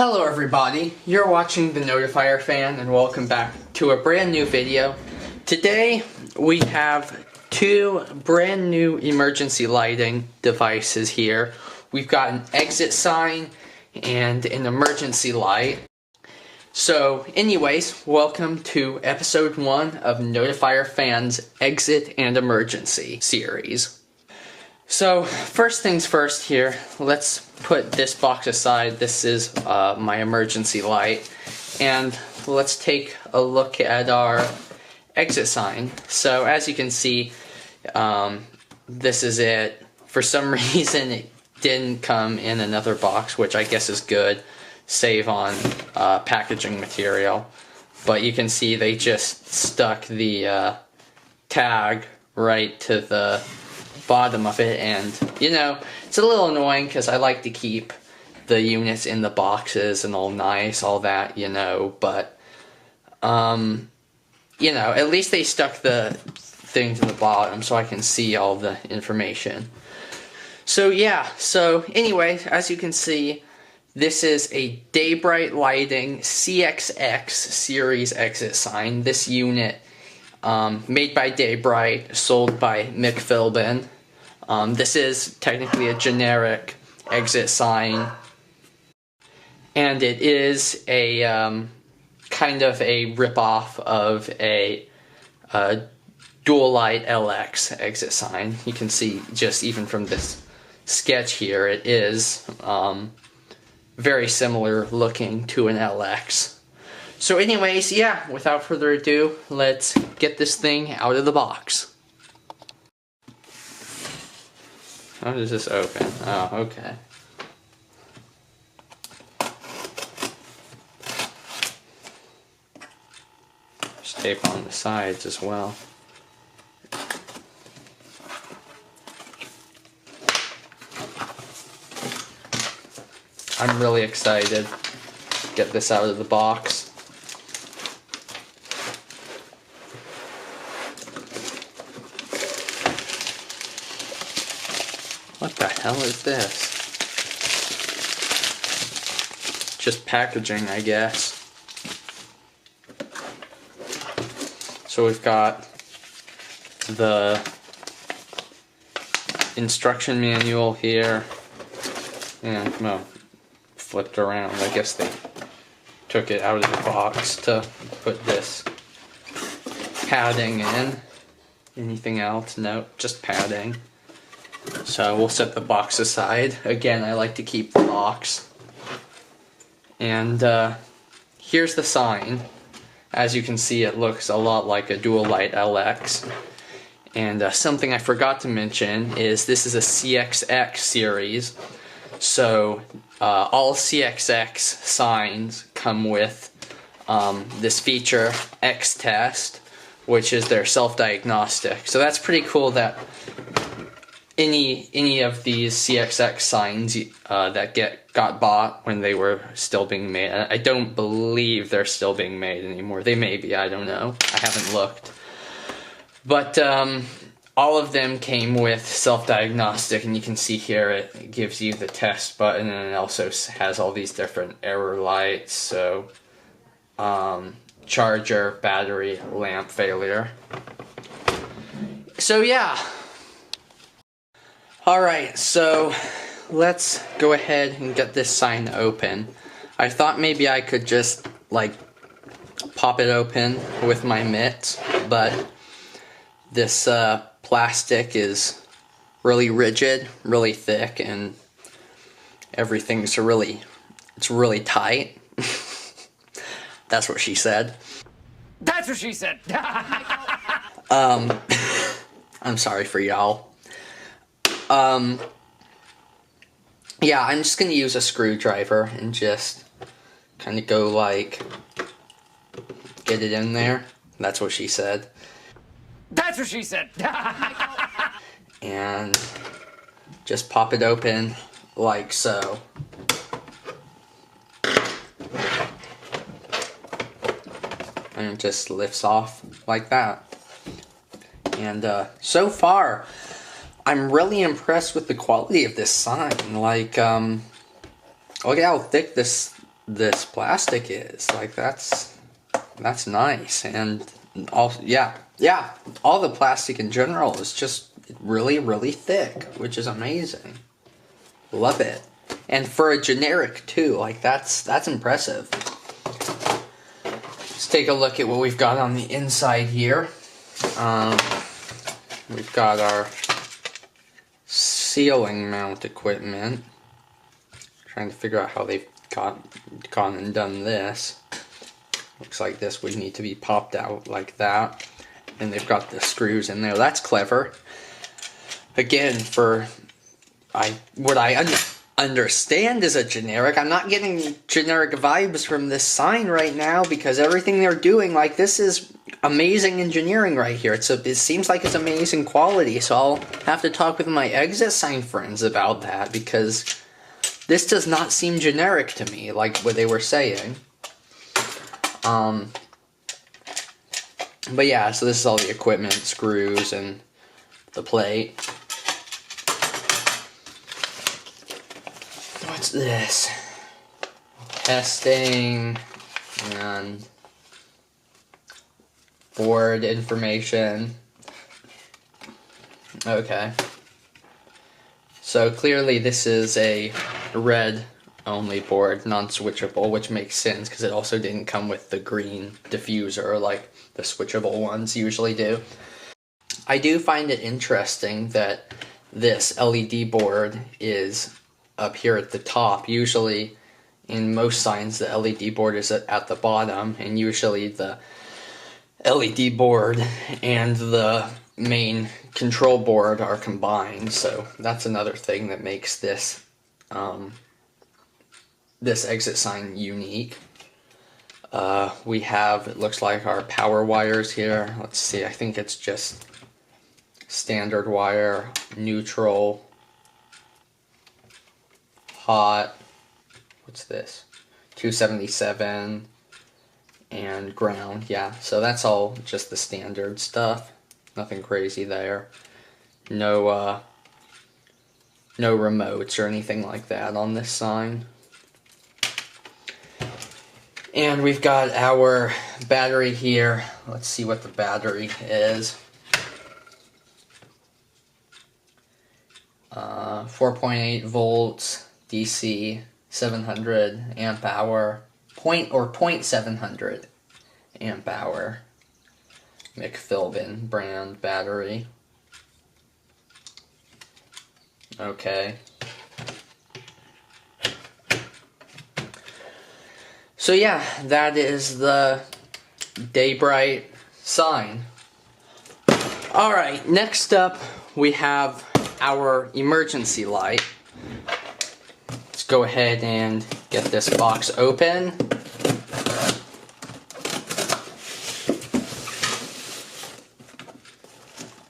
Hello everybody, you're watching the NotifierFan and welcome back to a brand new video. Today we have two brand new emergency lighting devices here. We've got an exit sign and an emergency light. So anyways, welcome to episode 1 of NotifierFan's Exit and Emergency series. So first things first here, let's put this box aside. This is my emergency light, and let's take a look at our exit sign. So as you can see, this is it. For some reason it didn't come in another box, which I guess is good. Save on packaging material. But you can see they just stuck the tag right to the bottom of it, and you know, it's a little annoying because I like to keep the units in the boxes and all nice, all that, you know, but you know, at least they stuck the thing to the bottom so I can see all the information. So yeah, so anyway, as you can see, this is a Daybright Lighting CXX series exit sign. This unit, made by Daybright, sold by McPhilben. This is technically a generic exit sign, and it is a kind of a ripoff of a dual light LX exit sign. You can see just even from this sketch here, it is very similar looking to an LX. So anyways, yeah, without further ado, let's get this thing out of the box. How does this open? Oh, okay. There's tape on the sides as well. I'm really excited to get this out of the box. What the hell is this? Just packaging, I guess. So we've got the instruction manual here, and well, flipped around. I guess they took it out of the box to put this padding in. Anything else? Nope, just padding. So we'll set the box aside. Again, I like to keep the box. And here's the sign. As you can see, it looks a lot like a dual light LX. And something I forgot to mention is this is a CXX series. So all CXX signs come with this feature, X test, which is their self-diagnostic. So that's pretty cool that any of these CXX signs that got bought when they were still being made. I don't believe they're still being made anymore. They may be, I don't know. I haven't looked. But all of them came with self-diagnostic, and you can see here it gives you the test button, and it also has all these different error lights. So charger, battery, lamp failure. So yeah. Alright, so let's go ahead and get this sign open. I thought maybe I could just, like, pop it open with my mitts, but this plastic is really rigid, really thick, and everything's it's really tight. That's what she said. That's what she said! I'm sorry for y'all. Yeah, I'm just gonna use a screwdriver and just kind of go like, get it in there. That's what she said. That's what she said! And just pop it open like so. And it just lifts off like that. And so far, I'm really impressed with the quality of this sign. Like, look at how thick this this plastic is. Like that's nice. And also, yeah, all the plastic in general is just really, really thick, which is amazing. Love it. And for a generic too, like that's impressive. Let's take a look at what we've got on the inside here. We've got our ceiling mount equipment. Trying to figure out how they've gone and done this. Looks like this would need to be popped out like that. And they've got the screws in there. That's clever. Again, for what I understand is a generic. I'm not getting generic vibes from this sign right now because everything they're doing, like this is amazing engineering right here. It seems like it's amazing quality. So I'll have to talk with my exit sign friends about that because this does not seem generic to me, like what they were saying. But yeah, so this is all the equipment, screws, and the plate. What's this? Testing and board information. Okay. So clearly this is a red only board, non-switchable, which makes sense because it also didn't come with the green diffuser like the switchable ones usually do. I do find it interesting that this LED board is up here at the top. Usually in most signs the LED board is at the bottom, and usually the LED board and the main control board are combined, so that's another thing that makes this this exit sign unique. We have, it looks like, our power wires here. Let's see, I think it's just standard wire, neutral, hot, what's this, 277, and ground. Yeah, so that's all just the standard stuff. Nothing crazy there. No remotes or anything like that on this sign. And we've got our battery here. Let's see what the battery is. 4.8 volts DC, 700 amp hour, 0.700 amp hour. McPhilben brand battery. Okay. So yeah, that is the Daybright sign. Alright, next up we have our emergency light. Let's go ahead and get this box open.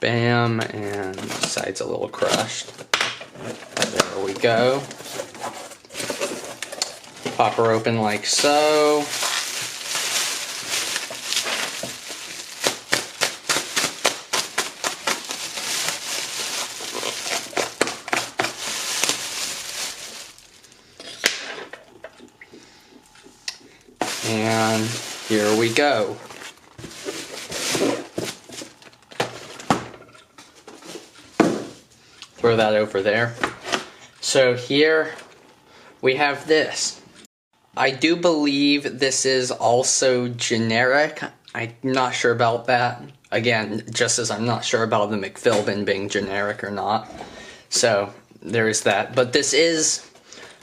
Bam, and the side's a little crushed. There we go. Pop her open like so. And here we go. Throw that over there. So here we have this. I do believe this is also generic. I'm not sure about that. Again, just as I'm not sure about the McPhilben being generic or not. So there is that. But this is,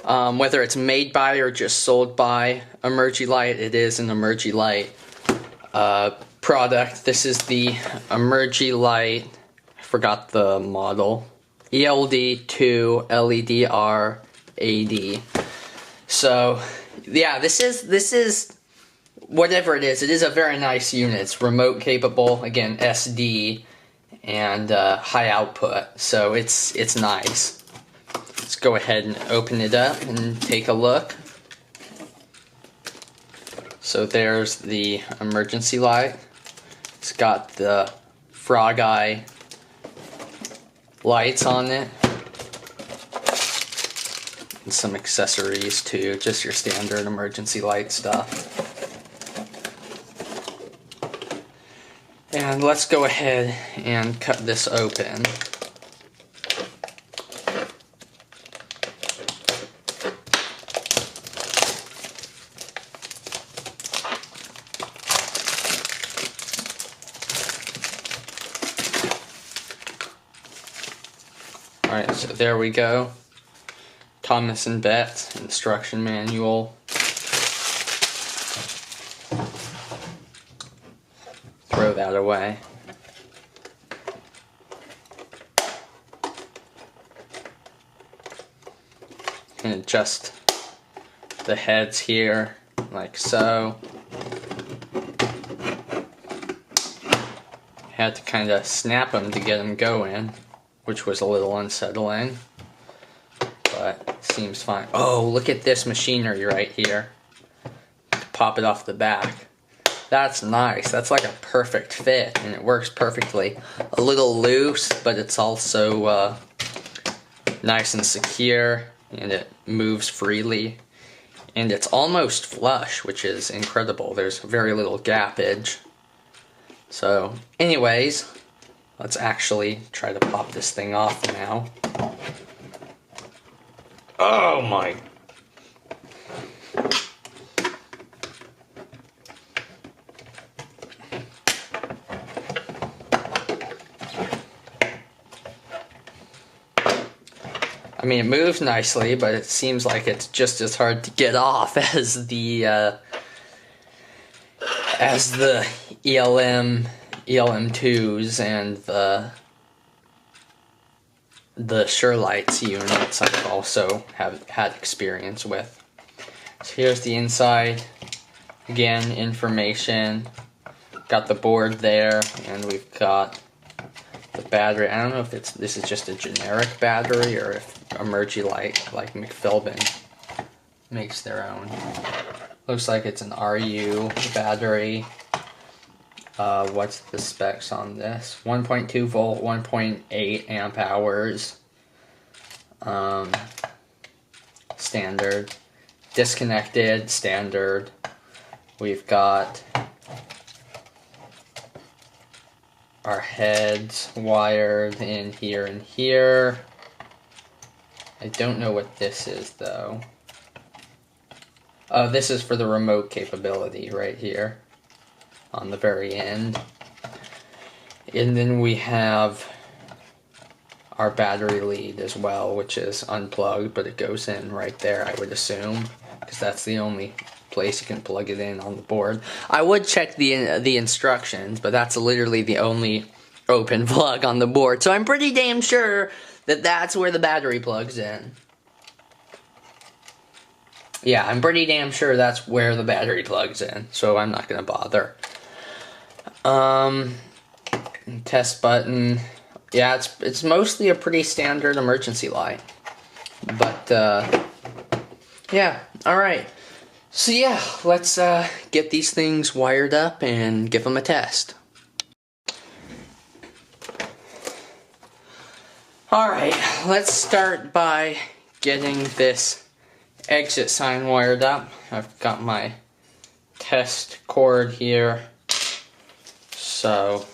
whether it's made by or just sold by Emergi-Lite, it is an Emergi-Lite product. This is the Emergi-Lite, I forgot the model, ELD2 LEDR AD. So yeah, this is whatever it is a very nice unit. It's remote capable, again SD, and high output, so it's nice. Let's go ahead and open it up and take a look. So there's the emergency light. It's got the frog eye lights on it. And some accessories too, just your standard emergency light stuff. And let's go ahead and cut this open. Alright, so there we go. Thomas and Betts instruction manual. Throw that away. And adjust the heads here, like so. Had to kind of snap them to get them going, which was a little unsettling, but seems fine. Oh, look at this machinery right here. Pop it off the back. That's nice. That's like a perfect fit, and it works perfectly. A little loose, but it's also nice and secure, and it moves freely. And it's almost flush, which is incredible. There's very little gappage. So, anyways, let's actually try to pop this thing off now. Oh my. I mean, it moves nicely, but it seems like it's just as hard to get off as the ELM2s and the Surelights units I've also have had experience with. So here's the inside. Again, information. Got the board there, and we've got the battery. I don't know if this is just a generic battery or if Emergi-Lite like McPhilben makes their own. Looks like it's an RU battery. What's the specs on this? 1.2 volt, 1.8 amp hours. Standard. Disconnected, standard. We've got our heads wired in here and here. I don't know what this is though. Oh, this is for the remote capability right here on the very end. And then we have our battery lead as well, which is unplugged, but it goes in right there, I would assume, because that's the only place you can plug it in on the board. I would check the instructions, but that's literally the only open plug on the board, so I'm pretty damn sure that that's where the battery plugs in. Yeah, I'm pretty damn sure that's where the battery plugs in, so I'm not gonna bother. Test button. Yeah, it's mostly a pretty standard emergency light. But yeah, alright. So yeah, let's get these things wired up and give them a test. Alright, let's start by getting this exit sign wired up. I've got my test cord here. So,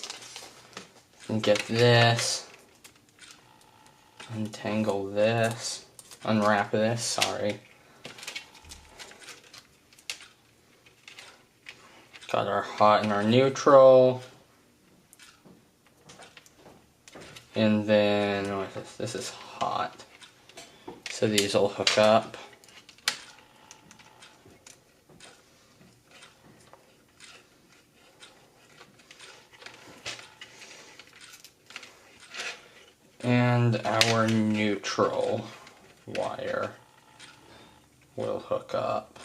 I can get this, untangle this, unwrap this, sorry. Got our hot and our neutral. And then, what is this? This is hot. So these will hook up. And our neutral wire will hook up.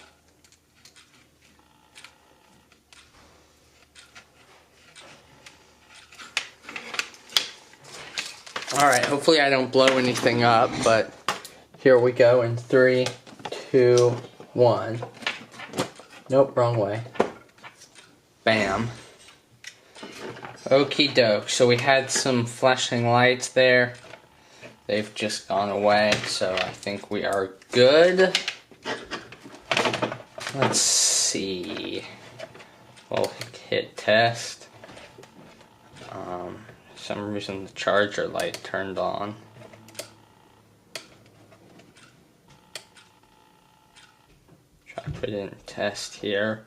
Alright, hopefully I don't blow anything up, but here we go in 3, 2, 1. Nope, wrong way. Bam. Okie doke, so we had some flashing lights there. they've just gone away, so I think we are good. Let's see. We'll hit test. For some reason the charger light turned on. Try to put it in test here.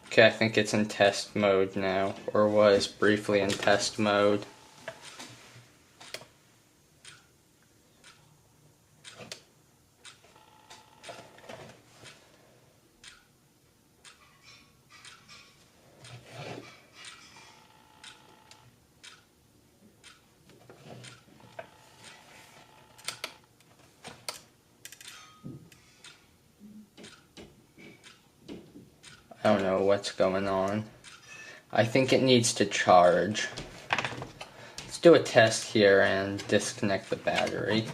Okay, I think it's in test mode now, or was briefly in test mode. I don't know what's going on. I think it needs to charge. Let's do a test here and disconnect the battery.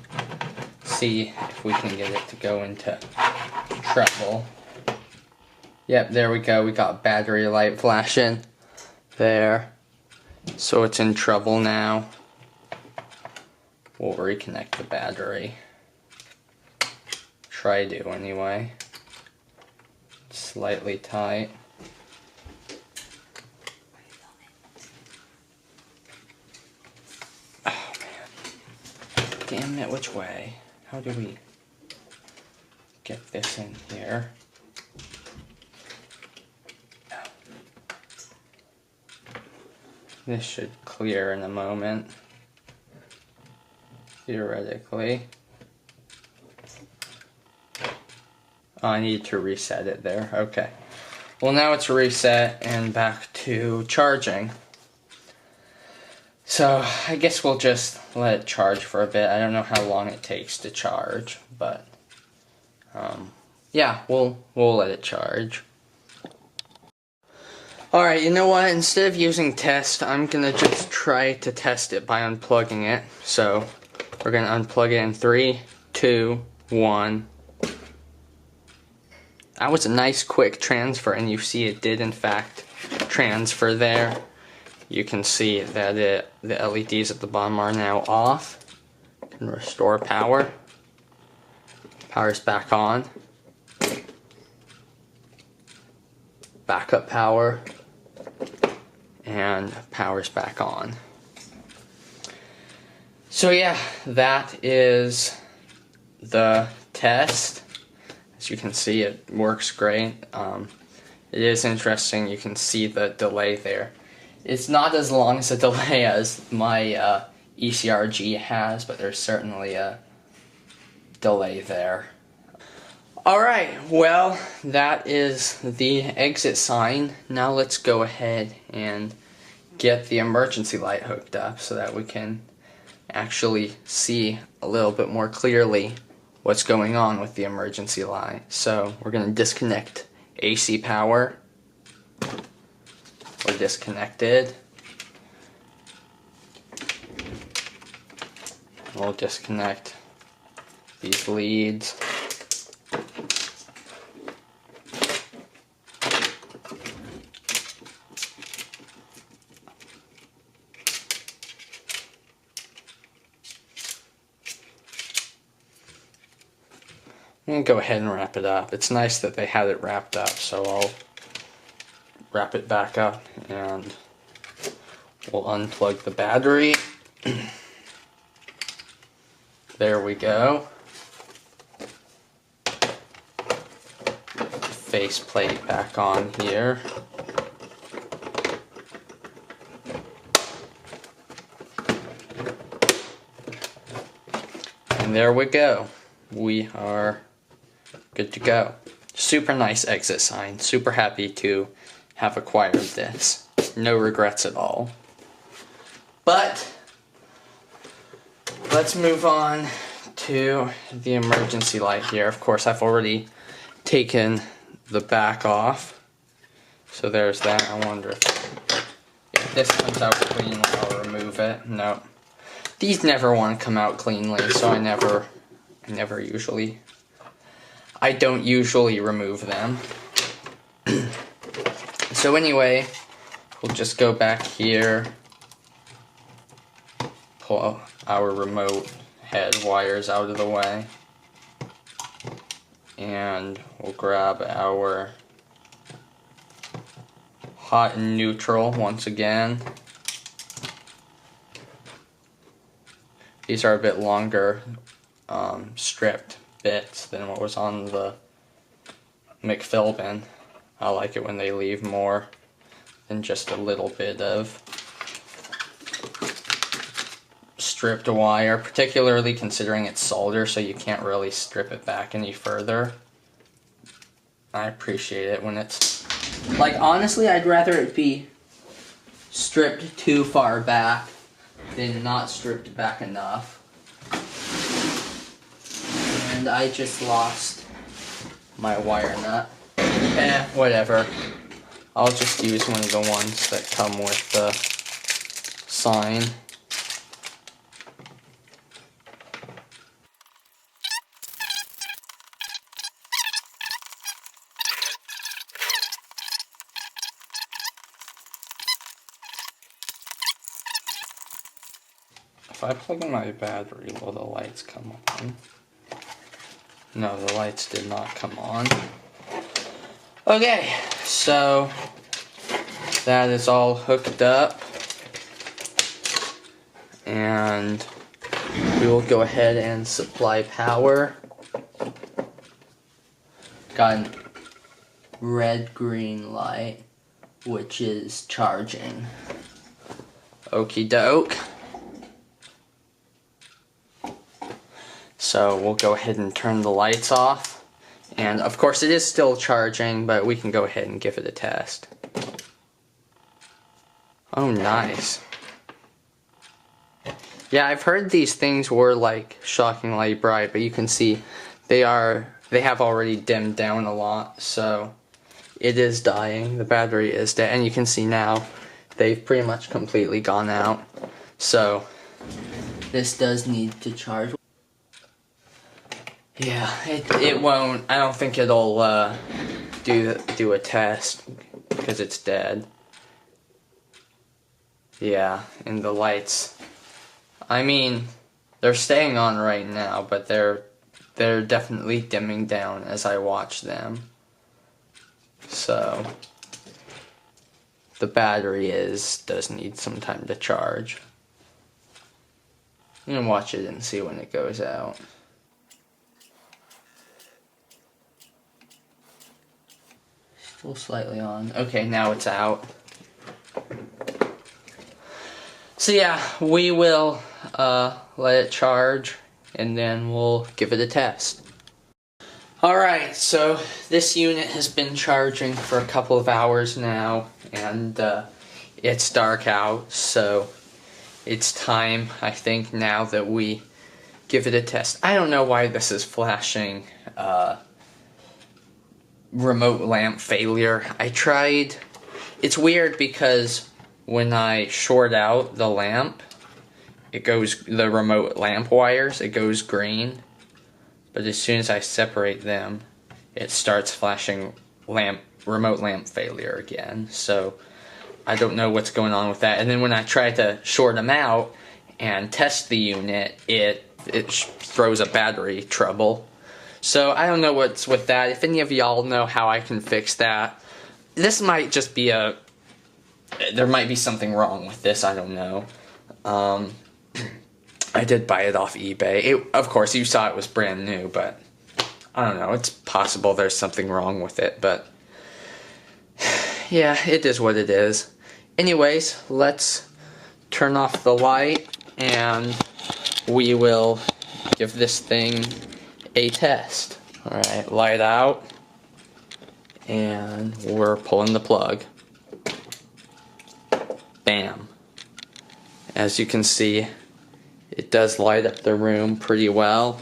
See if we can get it to go into treble. Yep, there we go. We got battery light flashing there. So it's in treble now. We'll reconnect the battery. Try to anyway. Slightly tight. Oh man. Damn it, which way? How do we get this in here? Oh. This should clear in a moment. Theoretically. Oh, I need to reset it there. Okay. Well, now it's reset and back to charging. So, I guess we'll just let it charge for a bit. I don't know how long it takes to charge, but yeah, we'll let it charge. Alright, you know what? Instead of using test, I'm gonna just try to test it by unplugging it. So, we're gonna unplug it in 3, 2, 1. That was a nice quick transfer, and you see it did in fact transfer there. You can see that the LEDs at the bottom are now off. Can restore power. Power's back on. Backup power. And power's back on. So yeah, that is the test. As you can see, it works great. It is interesting, you can see the delay there. It's not as long as a delay as my ECRG has, but there's certainly a delay there. Alright, well, that is the exit sign. Now let's go ahead and get the emergency light hooked up so that we can actually see a little bit more clearly what's going on with the emergency light. So we're going to disconnect AC power. We're disconnected. We'll disconnect these leads. I'm going to go ahead and wrap it up. It's nice that they had it wrapped up, so I'll wrap it back up and we'll unplug the battery. There we go. Faceplate back on here. And there we go. We are good to go. Super nice exit sign. Super happy to have acquired this. No regrets at all. But let's move on to the emergency light here. Of course, I've already taken the back off. So there's that. I wonder if this comes out clean, I'll remove it. No. These never want to come out cleanly, so I don't usually remove them. So anyway, we'll just go back here pull our remote head wires out of the way. And we'll grab our hot and neutral once again. These are a bit longer stripped bits than what was on the McPhilben. I like it when they leave more than just a little bit of stripped wire, particularly considering it's solder, so you can't really strip it back any further. I appreciate it when it's like, honestly, I'd rather it be stripped too far back than not stripped back enough. And I just lost my wire nut. Whatever. I'll just use one of the ones that come with the sign. If I plug in my battery, will the lights come on? No, the lights did not come on. Okay, so that is all hooked up. And we will go ahead and supply power. Got a red-green light, which is charging. Okie doke. So we'll go ahead and turn the lights off. And of course it is still charging, but we can go ahead and give it a test. Oh, nice. Yeah, I've heard these things were like shockingly bright, but you can see they have already dimmed down a lot, so it is dying. The battery is dead, and you can see now they've pretty much completely gone out. So this does need to charge. Yeah, it won't. I don't think it'll do a test because it's dead. Yeah, and the lights. I mean, they're staying on right now, but they're definitely dimming down as I watch them. So the battery does need some time to charge. I'm gonna watch it and see when it goes out. Still slightly on. Okay, now it's out. So yeah, we will let it charge and then we'll give it a test. Alright, so this unit has been charging for a couple of hours now, and it's dark out, so it's time, I think, now that we give it a test. I don't know why this is flashing remote lamp failure. I tried. It's weird because when I short out the lamp, the remote lamp wires, it goes green. But as soon as I separate them, it starts flashing remote lamp failure again. So I don't know what's going on with that. And then when I try to short them out and test the unit, it throws a battery trouble. So I don't know what's with that. If any of y'all know how I can fix that, this might just be there might be something wrong with this, I don't know. I did buy it off eBay. Of course, you saw it was brand new, but I don't know. It's possible there's something wrong with it, but yeah, it is what it is. Anyways, let's turn off the light and we will give this thing a test. Alright, light out, and we're pulling the plug. Bam. As you can see, it does light up the room pretty well.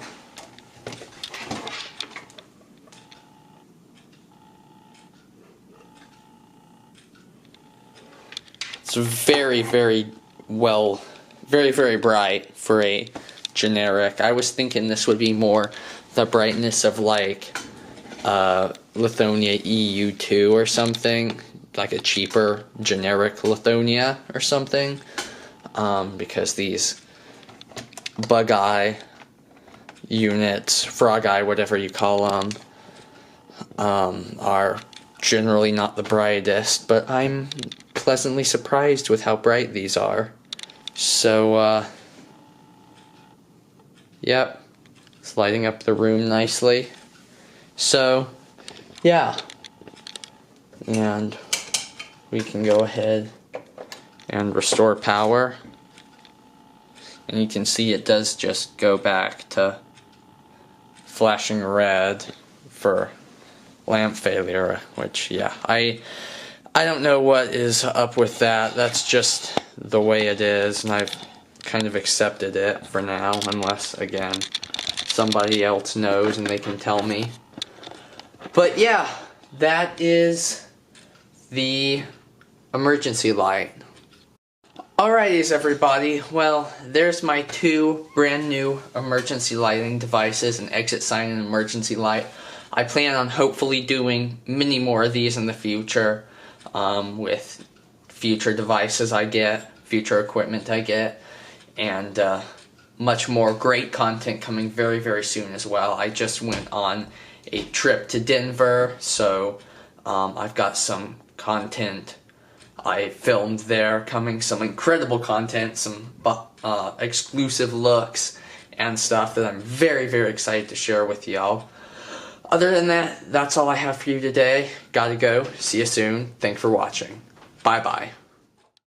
It's very, very well, very, very bright for a generic. I was thinking this would be more the brightness of like Lithonia EU2 or something, like a cheaper generic Lithonia or something, because these bug eye units, frog eye, whatever you call them, are generally not the brightest, but I'm pleasantly surprised with how bright these are. So, yep, it's lighting up the room nicely. So, yeah, and we can go ahead and restore power, and you can see it does just go back to flashing red for lamp failure, which, yeah, I don't know what is up with that. That's just the way it is, and I've kind of accepted it for now, unless, again, somebody else knows and they can tell me. But yeah, that is the emergency light. Alrighties everybody, well, there's my two brand new emergency lighting devices, an exit sign and emergency light. I plan on hopefully doing many more of these in the future, with future devices I get, future equipment I get, and much more great content coming very, very soon as well. I just went on a trip to Denver, so I've got some content I filmed there coming, some incredible content, some exclusive looks and stuff that I'm very, very excited to share with y'all. Other than that, that's all I have for you today. Gotta go. See you soon. Thanks for watching. Bye-bye.